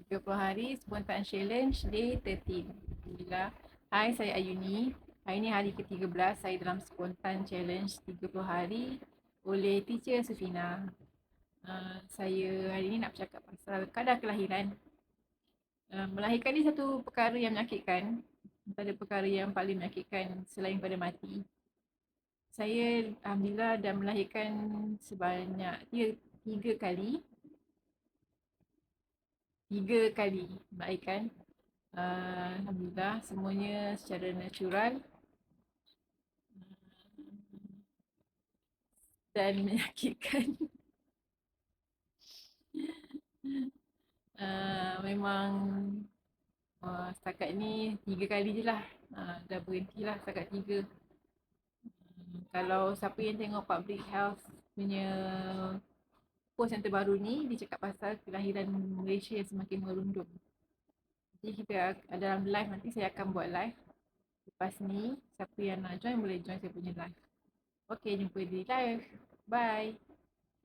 30 hari spontan challenge day 13. Alhamdulillah. Hai, saya Ayuni. Hari ni hari ke-13 saya dalam spontan challenge 30 hari oleh teacher Sufina. Saya hari ni nak bercakap pasal kadar kelahiran. Melahirkan ni satu perkara yang menyakitkan. Antara perkara yang paling menyakitkan selain pada mati. Saya Alhamdulillah dah melahirkan sebanyak 3 kali. 3 kali melahirkan. Alhamdulillah semuanya secara natural dan menyakitkan. Memang setakat ni 3 kali je lah. Dah berhenti lah setakat 3. Kalau siapa yang tengok public health punya post yang terbaru ni, dia cakap pasal kelahiran Malaysia yang semakin merundum. Jadi kita dalam live nanti saya akan buat live. Lepas ni siapa yang nak join boleh join saya punya live. Okay, jumpa di live. Bye.